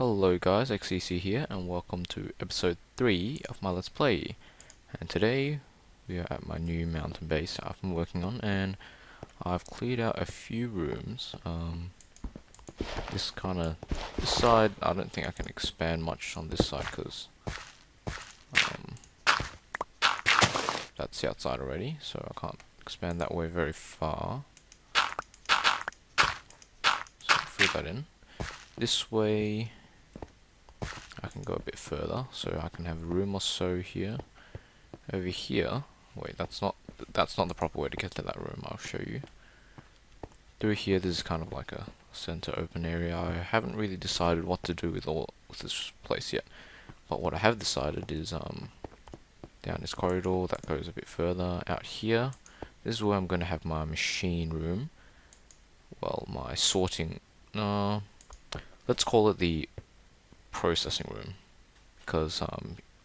Hello guys, XCC here and welcome to episode 3 of my Let's Play. And today we are at my new mountain base I've been working on, and I've cleared out a few rooms. This side, I don't think I can expand much on this side because that's the outside already, so I can't expand that way very far. So I'll fill that in. This way I can go a bit further, so I can have a room or so here. Over here, wait, that's not the proper way to get to that room. I'll show you. Through here, this is kind of like a center open area. I haven't really decided what to do with this place yet, but what I have decided is down this corridor that goes a bit further out here. This is where I'm going to have my machine room. Well, my sorting. Let's call it the processing room, because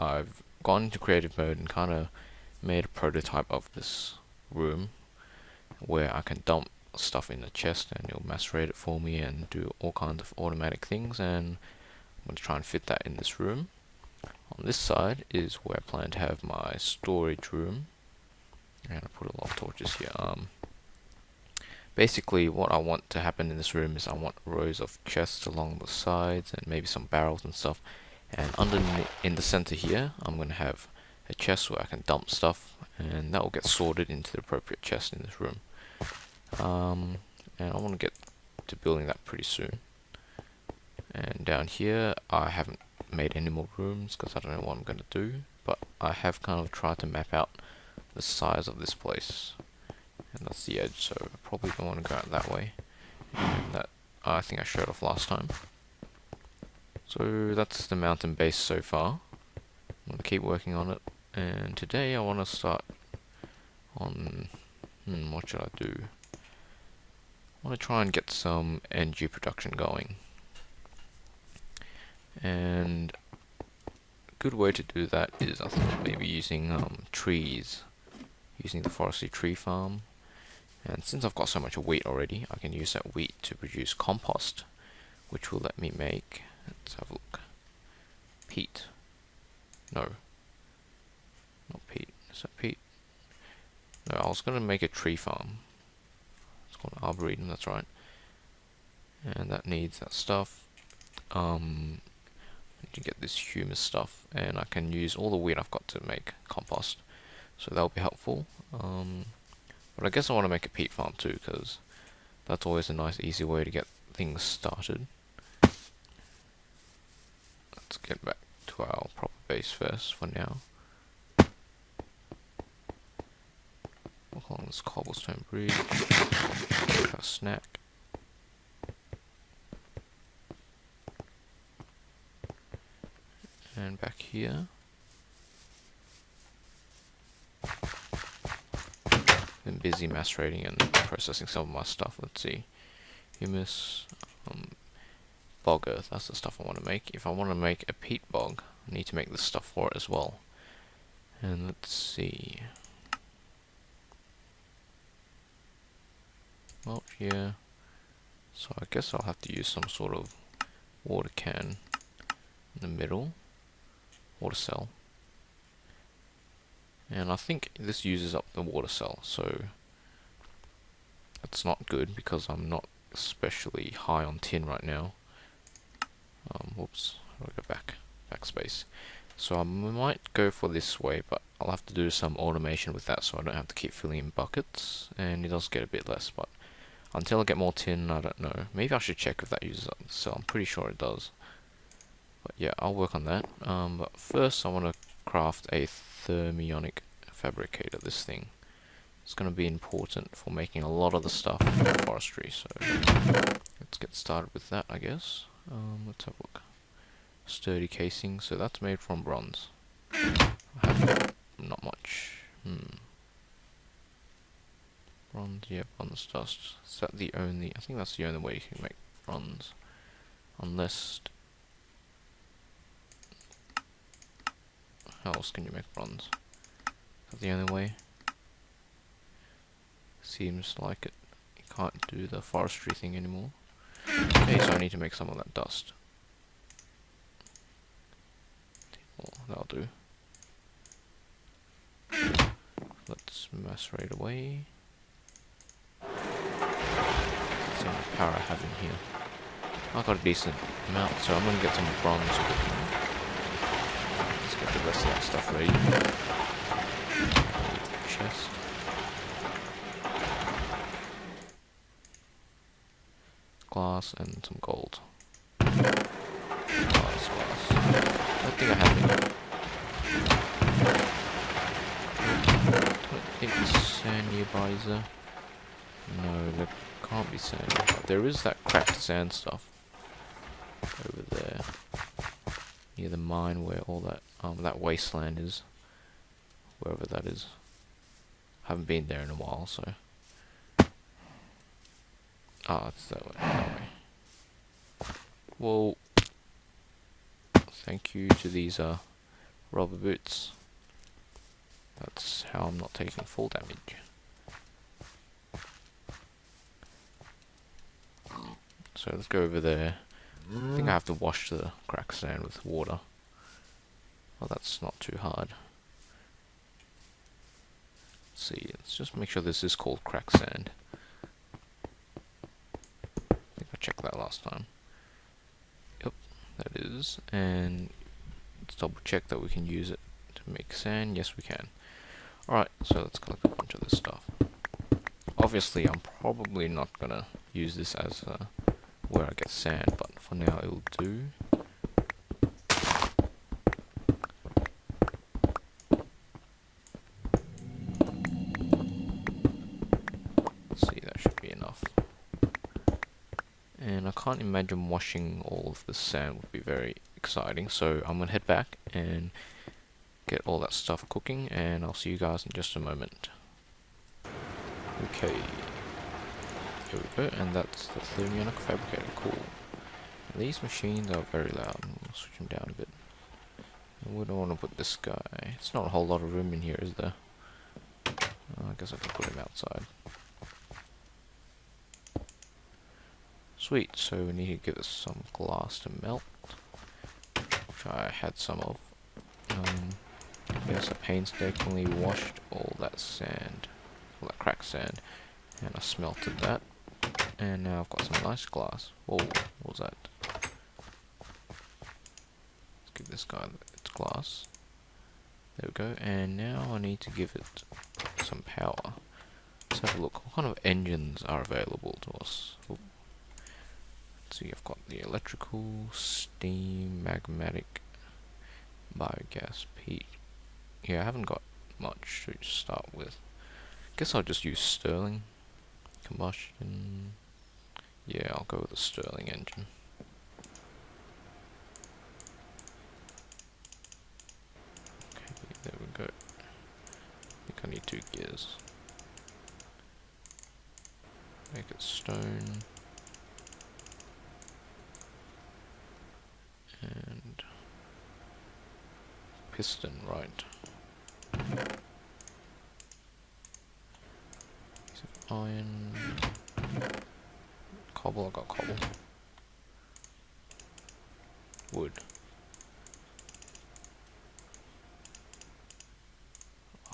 I've gone into creative mode and kind of made a prototype of this room where I can dump stuff in the chest and it'll macerate it for me and do all kinds of automatic things, and I'm going to try and fit that in this room. On this side is where I plan to have my storage room, and I put a lot of torches here. Basically, what I want to happen in this room is I want rows of chests along the sides and maybe some barrels and stuff. And underneath, in the center here, I'm going to have a chest where I can dump stuff, and that will get sorted into the appropriate chest in this room. And I want to get to building that pretty soon. And down here, I haven't made any more rooms because I don't know what I'm going to do, but I have kind of tried to map out the size of this place. And that's the edge, so I probably don't want to go out that way. And that I think I showed off last time. So that's the mountain base so far. I'm going to keep working on it, and today I want to start on what should I do? I want to try and get some energy production going. And a good way to do that is, I think, maybe using trees, using the forestry tree farm. And since I've got so much wheat already, I can use that wheat to produce compost, which will let me make, let's have a look, peat. No, not peat. Is that peat? No, I was going to make a tree farm. It's called arboretum, that's right. And that needs that stuff. I need to get this humus stuff, and I can use all the wheat I've got to make compost. So that'll be helpful. But I guess I want to make a peat farm too, because that's always a nice easy way to get things started. Let's get back to our proper base first for now. Walk along this cobblestone bridge, have a snack. And back here. Been busy macerating and processing some of my stuff. Let's see, humus, bog earth, that's the stuff I want to make. If I want to make a peat bog, I need to make this stuff for it as well. And let's see, well, yeah, so I guess I'll have to use some sort of water can in the middle, water cell. And I think this uses up the water cell, so that's not good because I'm not especially high on tin right now. Whoops, how do I go back? Backspace. So I might go for this way, but I'll have to do some automation with that so I don't have to keep filling in buckets, and it does get a bit less, but until I get more tin, I don't know. Maybe I should check if that uses up the cell. I'm pretty sure it does. But yeah, I'll work on that. But first I want to craft a thermionic fabricator. This thing, it's going to be important for making a lot of the stuff in forestry, so let's get started with that, I guess. Let's have a look. Sturdy casing, so that's made from bronze. I have not much. Bronze, yeah, bronze dust. Is that the only, I think that's the only way you can make bronze, unless, how else can you make bronze? Is that the only way? Seems like it. You can't do the forestry thing anymore. Okay, so I need to make some of that dust. Oh, that'll do. Let's macerate away. Let's see how much power I have in here. I got a decent amount, so I'm gonna get some bronze cooking. Let's get the rest of that stuff ready. Chest. Glass and some gold. Glass. I don't think I have any. I don't think there's sand nearby, is there? No, there can't be sand. There is that cracked sand stuff over there near the mine where all that that wasteland is, wherever that is. Haven't been there in a while, so it's that way. Well, thank you to these rubber boots. That's how I'm not taking full damage. So let's go over there. I think I have to wash the cracked sand with water. Oh, that's not too hard. Let's see, let's just make sure this is called cracked sand. I think I checked that last time. Yep, that is. And let's double check that we can use it to make sand. Yes, we can. Alright, so let's collect a bunch of this stuff. Obviously, I'm probably not gonna use this as where I get sand, but for now it will do. Let's see, that should be enough. And I can't imagine washing all of the sand would be very exciting, so I'm gonna head back and get all that stuff cooking, and I'll see you guys in just a moment. Okay, here we go, and that's the Thermionic Fabricator. Cool. These machines are very loud. I'll switch them down a bit. We don't want to put this guy. It's not a whole lot of room in here, is there? I guess I can put him outside. Sweet, so we need to give us some glass to melt, which I had some of. Yes, I painstakingly washed all that sand, all that cracked sand, and I smelted that. And now I've got some nice glass. Whoa, what was that? Let's give this guy its glass. There we go. And now I need to give it some power. Let's have a look. What kind of engines are available to us? Ooh. Let's see, I've got the electrical, steam, magmatic, biogas, peat. Yeah, I haven't got much to start with. Guess I'll just use Stirling. Combustion. Yeah, I'll go with the Stirling engine. Okay, there we go. I think I need 2 gears. Make it stone. And piston, right. Iron. Cobble, I got cobble. Wood.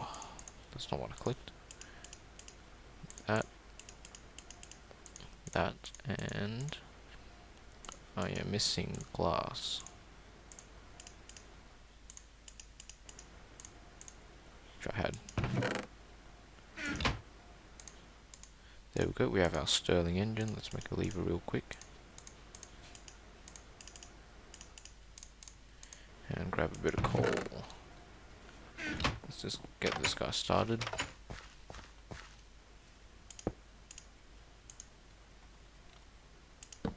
Oh, that's not what I clicked. That, and I am missing glass. Which I had. There we go, we have our Stirling engine. Let's make a lever real quick. And grab a bit of coal. Let's just get this guy started. Let's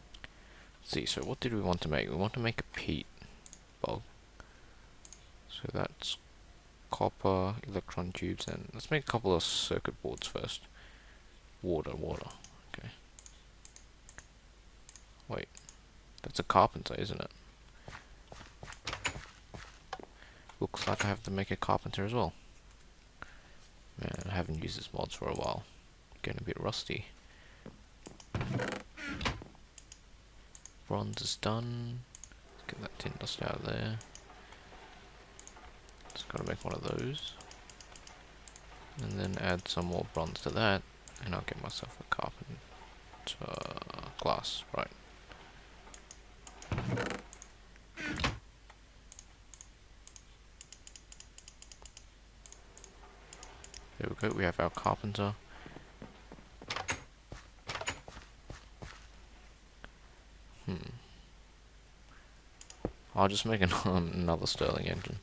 see, so what did we want to make? We want to make a peat bulb. So that's copper, electron tubes, and let's make a couple of circuit boards first. Water. Okay. Wait. That's a carpenter, isn't it? Looks like I have to make a carpenter as well. Man, I haven't used this mods for a while. Getting a bit rusty. Bronze is done. Let's get that tin dust out of there. Gotta make one of those. And then add some more bronze to that, and I'll get myself a carpenter glass, right. There we go, we have our carpenter. I'll just make another Stirling engine.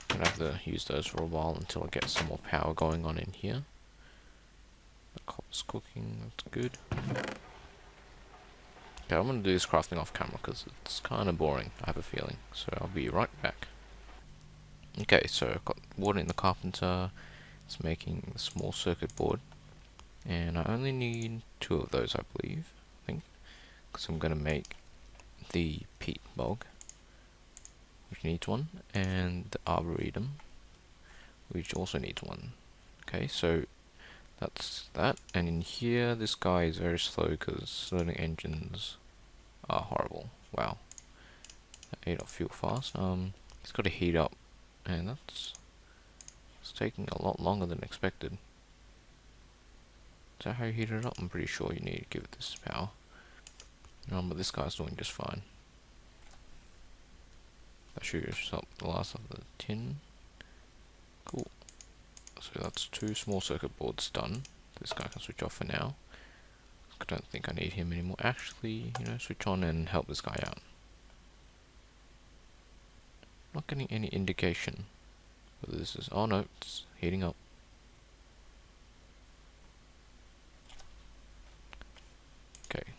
I'm gonna have to use those for a while until I get some more power going on in here. The copper's cooking, that's good. Okay, I'm gonna do this crafting off camera because it's kind of boring, I have a feeling. So I'll be right back. Okay, so I've got water in the carpenter. It's making a small circuit board. And I only need 2 of those, I believe. I think. Because I'm gonna make the peat bog, which needs one, and the arboretum, which also needs one. Okay, so that's that. And in here, this guy is very slow because Stirling engines are horrible. Wow, that ate up fuel fast. It's got to heat up, and it's taking a lot longer than expected. Is that how you heat it up? I'm pretty sure you need to give it this power. But this guy's doing just fine. That should use up the last of the tin. Cool. So that's 2 small circuit boards done. This guy can switch off for now. I don't think I need him anymore. Actually, you know, switch on and help this guy out. Not getting any indication whether this is... Oh no, it's heating up. Okay.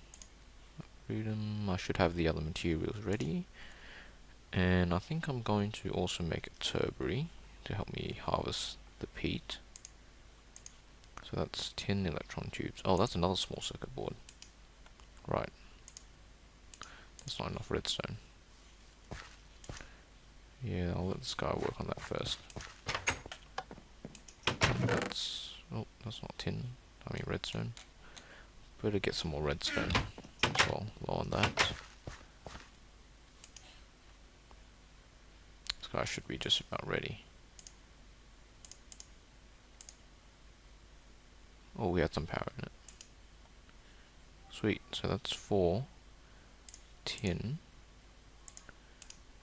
Freedom. I should have the other materials ready. And I think I'm going to also make a turbary to help me harvest the peat. So that's 10 electron tubes. Oh, that's another small circuit board. Right. That's not enough redstone. Yeah, I'll let this guy work on that first. That's... Oh, that's not tin. I mean redstone. Better get some more redstone as well. Low on that. This guy should be just about ready. Oh, we had some power in it. Sweet, so that's 4 tin.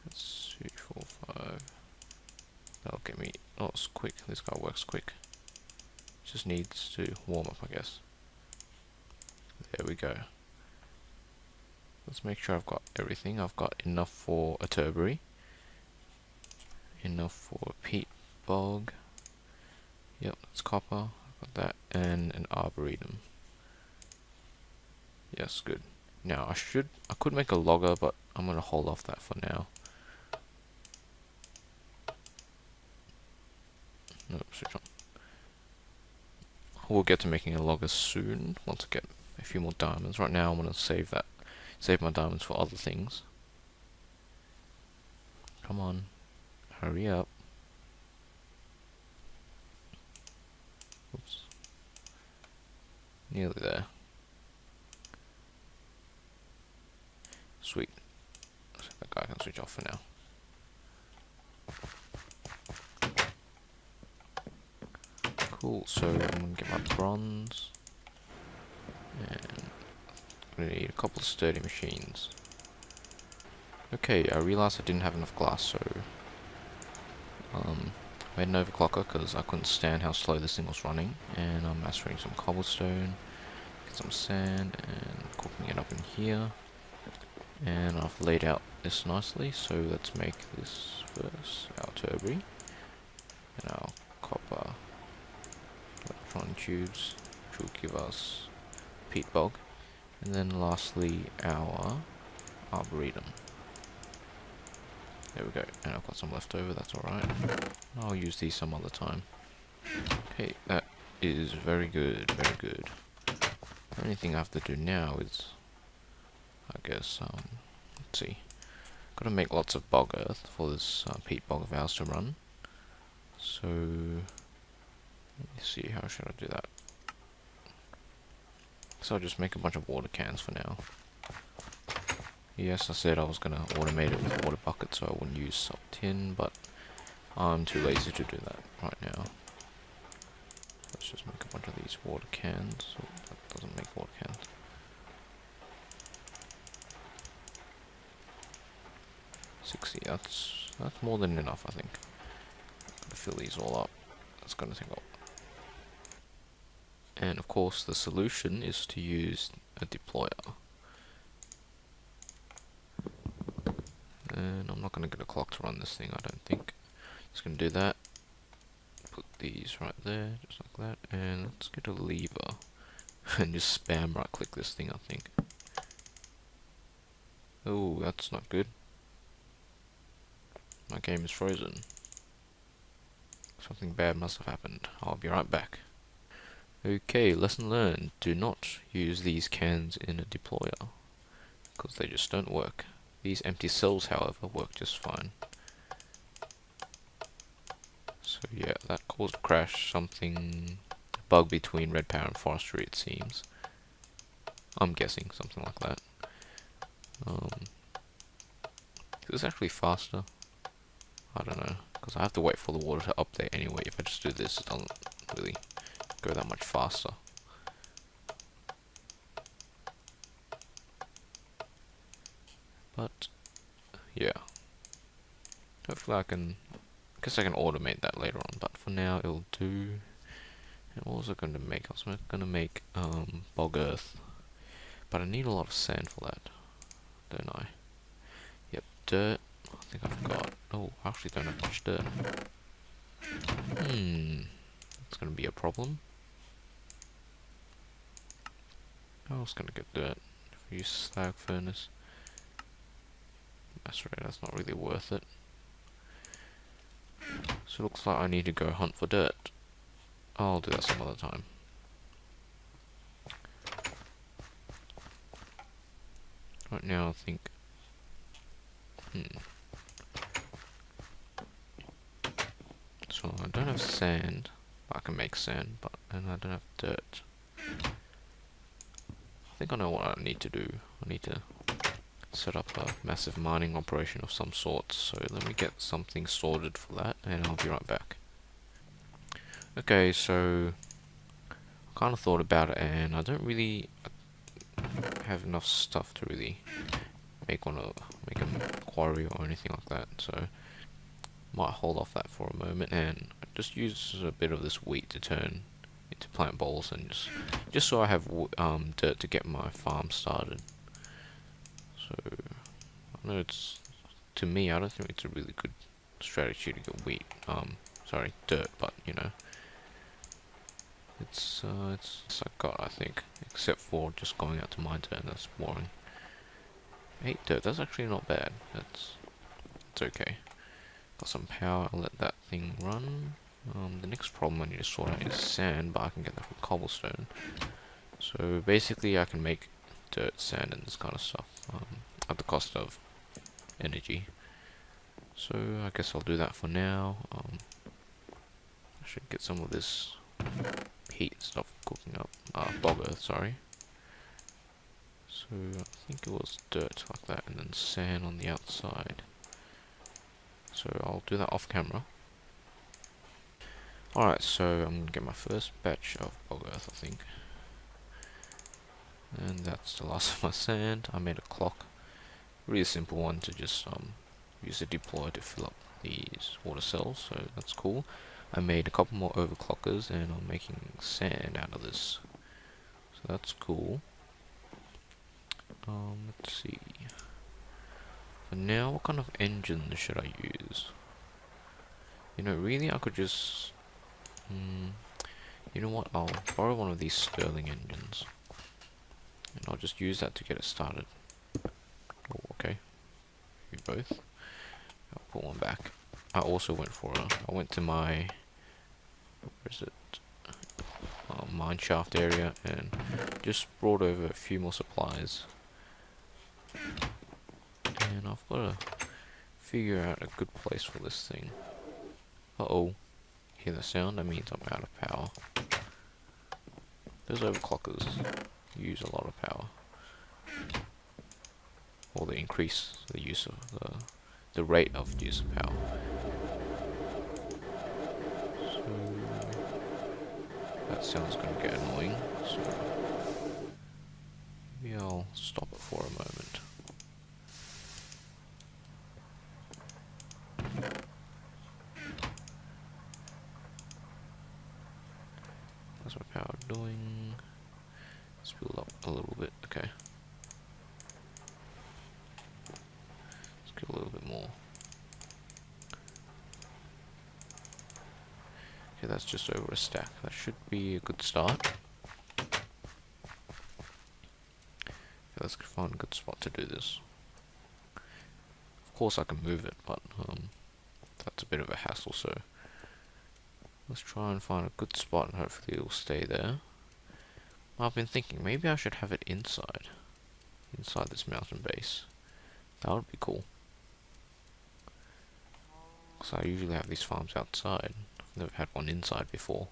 That's 2, 4, 5. That'll get me... Oh, it's quick. This guy works quick. Just needs to warm up, I guess. There we go. Let's make sure I've got everything. I've got enough for a turbary. Enough for a peat bog. Yep, that's copper. I've got that. And an arboretum. Yes, good. Now, I could make a logger, but I'm going to hold off that for now. Nope, switch on. We'll get to making a logger soon, once I get a few more diamonds. Right now I'm going to save my diamonds for other things. Come on, hurry up. Oops. Nearly there. Sweet. So that guy can switch off for now. Cool, so I'm going to get my bronze. And I'm going to need a couple of sturdy machines. Okay, I realized I didn't have enough glass, so I made an overclocker because I couldn't stand how slow this thing was running. And I'm mastering some cobblestone, get some sand, and cooking it up in here. And I've laid out this nicely, so let's make this first, our turbary, and our copper electron tubes, which will give us peat bog, and then lastly our arboretum. There we go, and I've got some left over, that's alright. I'll use these some other time. Okay, that is very good, very good. The only thing I have to do now is, I guess, let's see. Gotta make lots of bog earth for this peat bog of ours to run. So, let me see, how should I do that? So I'll just make a bunch of water cans for now. Yes, I said I was gonna automate it with water buckets so I wouldn't use salt tin, but I'm too lazy to do that right now. Let's just make a bunch of these water cans. Oh, that doesn't make water cans. 60, that's more than enough, I think. Gotta fill these all up. That's gonna take up. And of course the solution is to use a deployer. And I'm not gonna get a clock to run this thing, I don't think. Just gonna do that. Put these right there, just like that. And let's get a lever. And just spam right click this thing, I think. Oh, that's not good. My game is frozen. Something bad must have happened. I'll be right back. Okay, lesson learned. Do not use these cans in a deployer, because they just don't work. These empty cells, however, work just fine. So yeah, that caused a crash. Something... a bug between red power and forestry, it seems. I'm guessing, something like that. Is this actually faster? I don't know, because I have to wait for the water to update anyway. If I just do this, it doesn't really go that much faster. But yeah, hopefully I guess I can automate that later on, but for now it'll do. And what was I going to make? I was going to make bog earth, but I need a lot of sand for that, don't I? Yep, dirt. I think I forgot. Oh, I actually don't have much dirt. That's going to be a problem. I was going to get dirt if we use slag furnace. That's right, that's not really worth it. So it looks like I need to go hunt for dirt. I'll do that some other time. Right now I think... So I don't have sand. I can make sand, and I don't have dirt. I think I know what I need to do. I need to set up a massive mining operation of some sort. So let me get something sorted for that, and I'll be right back. Okay, so I kind of thought about it, and I don't really have enough stuff to really make a quarry or anything like that. So might hold off that for a moment and just use a bit of this wheat to turn into plant balls, and just so I have dirt to get my farm started. So I know to me, I don't think it's a really good strategy to get wheat. Sorry, dirt, but you know, it's I got, I think, except for just going out to mine dirt. That's boring. 8 dirt. That's actually not bad. It's okay. Got some power. I'll let that thing run. The next problem I need to sort out is sand, but I can get that from cobblestone. So basically, I can make dirt, sand, and this kind of stuff at the cost of energy. So I guess I'll do that for now. I should get some of this peat stuff cooking up. Bog earth, sorry. So I think it was dirt like that, and then sand on the outside. So I'll do that off camera. Alright, so I'm gonna get my first batch of bog earth, I think. And that's the last of my sand. I made a clock. Really simple one to just use a deployer to fill up these water cells, so that's cool. I made a couple more overclockers, and I'm making sand out of this. So that's cool. Let's see. For now, what kind of engine should I use? You know, really, I could just... you know what, I'll borrow one of these Stirling engines. And I'll just use that to get it started. Oh, okay. You both. I'll put one back. I also went I went to my... where is it? Mine shaft area, and just brought over a few more supplies. And I've got to figure out a good place for this thing. Uh-oh. Hear the sound? That means I'm out of power. Those overclockers use a lot of power. Or they increase the use of the rate of use of power. That sound's gonna get annoying, so maybe I'll stop it for a moment. How's my power doing? Let's build up a little bit, okay. Let's get a little bit more. Okay, that's just over a stack. That should be a good start. Okay, let's find a good spot to do this. Of course I can move it, but that's a bit of a hassle, so let's try and find a good spot and hopefully it'll stay there. I've been thinking maybe I should have it inside this mountain base. That would be cool. Because I usually have these farms outside. I've never had one inside before.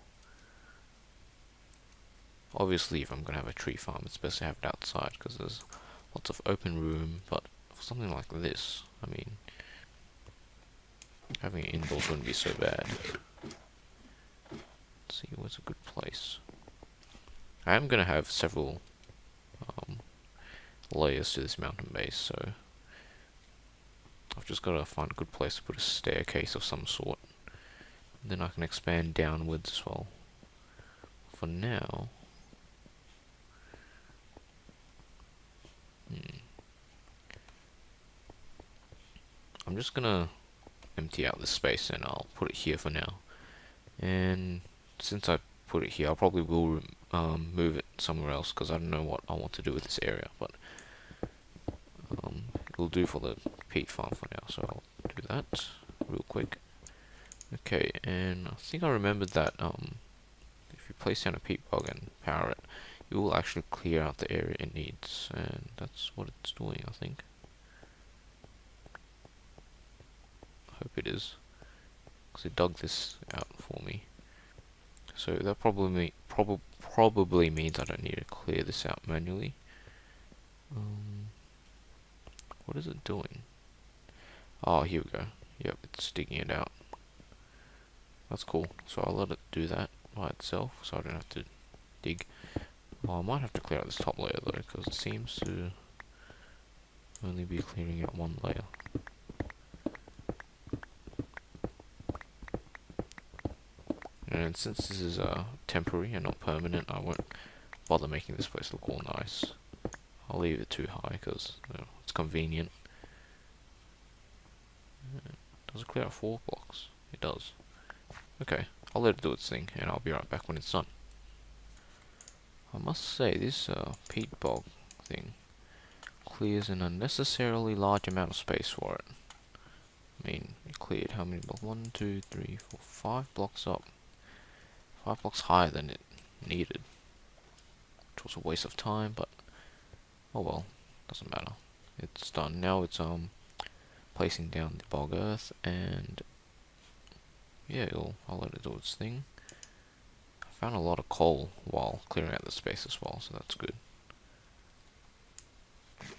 Obviously if I'm going to have a tree farm it's best to have it outside because there's lots of open room, but for something like this, I mean, having it indoors wouldn't be so bad. Let's see, what's a good place? I am going to have several layers to this mountain base, so I've just got to find a good place to put a staircase of some sort. Then I can expand downwards as well. For now, I'm just gonna empty out this space and I'll put it here for now. And since I put it here, I probably will move it somewhere else because I don't know what I want to do with this area, but it'll do for the peat farm for now, so I'll do that real quick. Okay, and I think I remembered that if you place down a peat bog and power it, it will actually clear out the area it needs, and that's what it's doing, I think. I hope it is, because it dug this out for me. So that probably means I don't need to clear this out manually. What is it doing? Oh, here we go. Yep, it's digging it out. That's cool. So I'll let it do that by itself, so I don't have to dig. Oh, I might have to clear out this top layer though, because it seems to only be clearing out one layer. And since this is temporary and not permanent, I won't bother making this place look all nice. I'll leave it too high because it's convenient. Does it clear out 4 blocks? It does. Okay, I'll let it do its thing and I'll be right back when it's done. I must say, this peat bog thing clears an unnecessarily large amount of space for it. I mean, it cleared how many blocks? 1, 2, 3, 4, 5 blocks up. 5 blocks higher than it needed. Which was a waste of time, but oh well, doesn't matter. It's done. Now it's placing down the bog earth, and yeah, I'll let it do its thing. I found a lot of coal while clearing out the space as well, so that's good.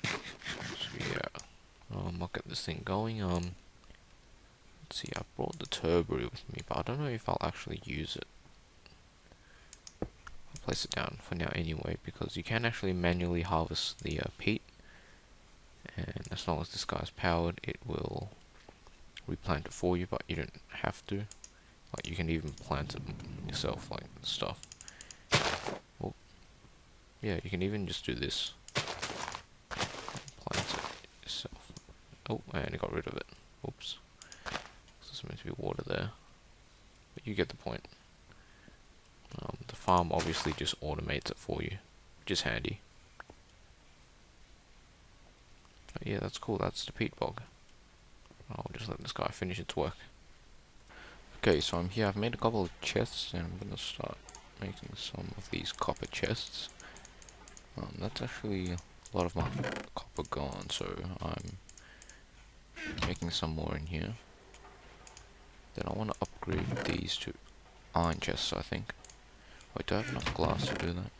So yeah, I'll get this thing going. Let's see, I brought the turbo with me, but I don't know if I'll actually use it. I'll place it down for now anyway, because you can actually manually harvest the peat, and as long as this guy's powered, it will replant it for you, but you don't have to. Like, you can even plant it yourself, like stuff. Well, yeah, you can even just do this. Plant it yourself. Oh, and it got rid of it. Oops. There's meant to be water there. But you get the point. The farm obviously just automates it for you, which is handy. But yeah, that's cool. That's the peat bog. I'll just let this guy finish its work. Okay, so I'm here. I've made a couple of chests, and I'm gonna start making some of these copper chests. That's actually a lot of my copper gone, so I'm making some more in here. Then I want to upgrade these to iron chests, I think. Wait, do I have enough glass to do that?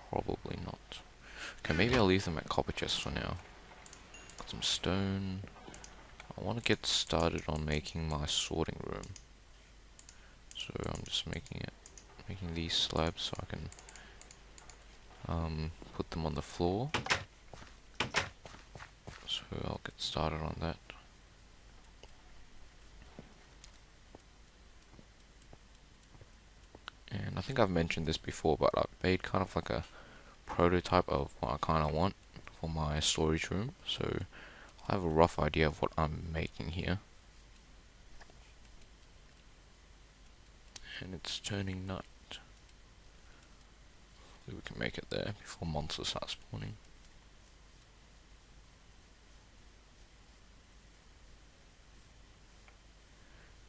Probably not. Okay, maybe I'll leave them at copper chests for now. Got some stone. I want to get started on making my sorting room. So I'm just making it making these slabs so I can put them on the floor. So I'll get started on that. And I think I've mentioned this before, but I've made kind of like a prototype of what I kind of want for my storage room. So I have a rough idea of what I'm making here. And it's turning night. Hopefully we can make it there before monsters start spawning.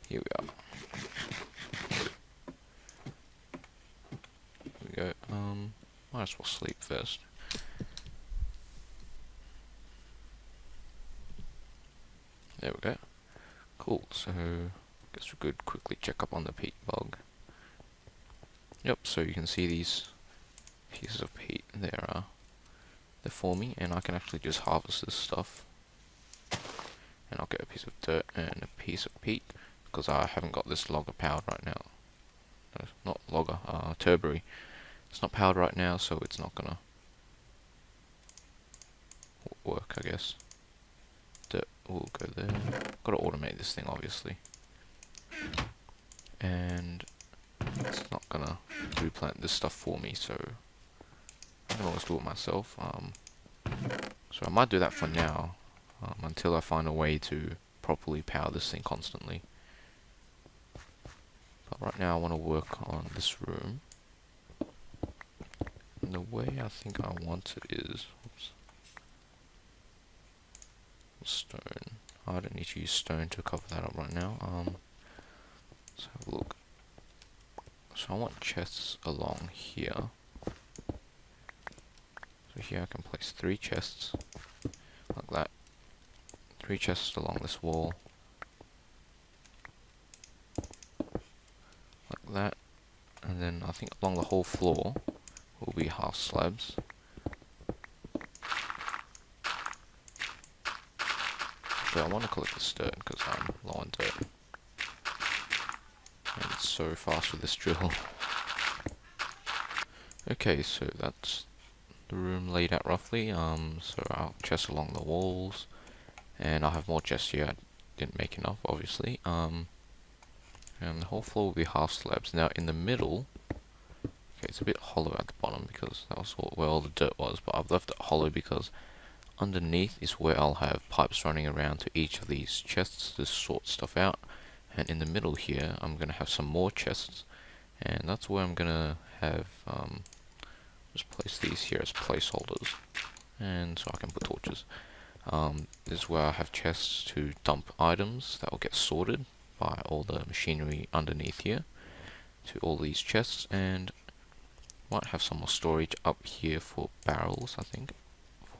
Here we are. Here we go. Might as well sleep first. There we go. Cool, so guess we could quickly check up on the peat bug. Yep, so you can see these pieces of peat, they're forming, and I can actually just harvest this stuff. And I'll get a piece of dirt and a piece of peat, because I haven't got this logger powered right now. No, not logger, turbary. It's not powered right now, so it's not gonna work, I guess. Dirt will go there. Gotta automate this thing, obviously. And it's not gonna replant this stuff for me, so I can always do it myself. So I might do that for now, until I find a way to properly power this thing constantly. But right now I want to work on this room. And the way I think I want it is, oops, stone. I don't need to use stone to cover that up right now. Let's have a look. So I want chests along here. So here I can place 3 chests, like that. 3 chests along this wall, like that. And then I think along the whole floor will be half slabs. So I want to collect this dirt because I'm low on dirt. And it's so fast with this drill. Okay, so that's the room laid out roughly. So I'll chest along the walls, and I'll have more chests here. I didn't make enough, obviously. And the whole floor will be half slabs. Now in the middle, okay, it's a bit hollow at the bottom because that was where all the dirt was, but I've left it hollow because underneath is where I'll have pipes running around to each of these chests to sort stuff out. And in the middle here, I'm going to have some more chests, and that's where I'm going to have, just place these here as placeholders, and so I can put torches. This is where I have chests to dump items that will get sorted by all the machinery underneath here to all these chests, and might have some more storage up here for barrels, I think,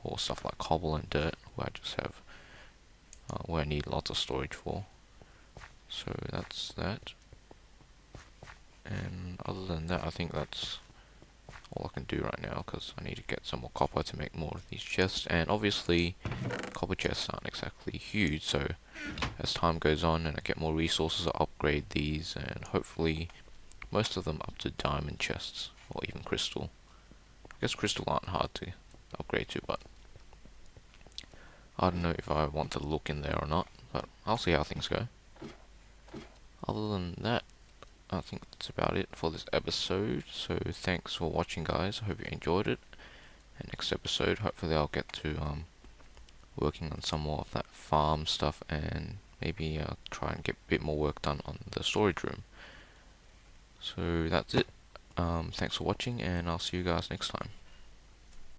for stuff like cobble and dirt, where I just have, where I need lots of storage for. So that's that. And other than that, I think that's all I can do right now, because I need to get some more copper to make more of these chests. And obviously copper chests aren't exactly huge, so as time goes on and I get more resources, I'll upgrade these, and hopefully most of them up to diamond chests, or even crystal. I guess crystal aren't hard to upgrade to, but I don't know if I want to look in there or not, but I'll see how things go. Other than that, I think that's about it for this episode. So thanks for watching, guys. I hope you enjoyed it. And next episode, hopefully I'll get to working on some more of that farm stuff, and maybe try and get a bit more work done on the storage room. So that's it. Thanks for watching, and I'll see you guys next time.